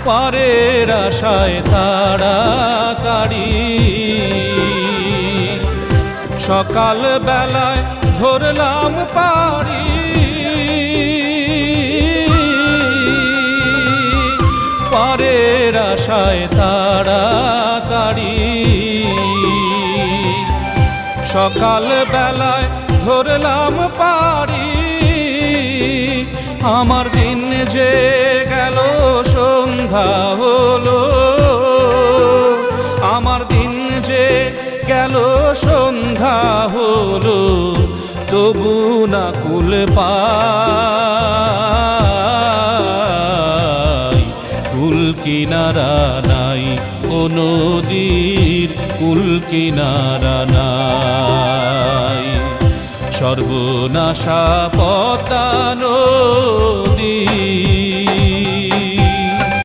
পারের আশায় তাড়াতাড়ি সকাল বেলায় ধরলাম পাড়ি পারের আশায় তাড়াতাড়ি সকাল বেলায় ধরলাম পাড়ি আমার দিন যে গেল সন্ধ্যা হলো আমার দিন যে গেল সন্ধ্যা হলো তবু না কুল পাই কুল কিনারা নাই ও নদীর কুল কিনারা নাই সর্বনাশা পদ্মা নদী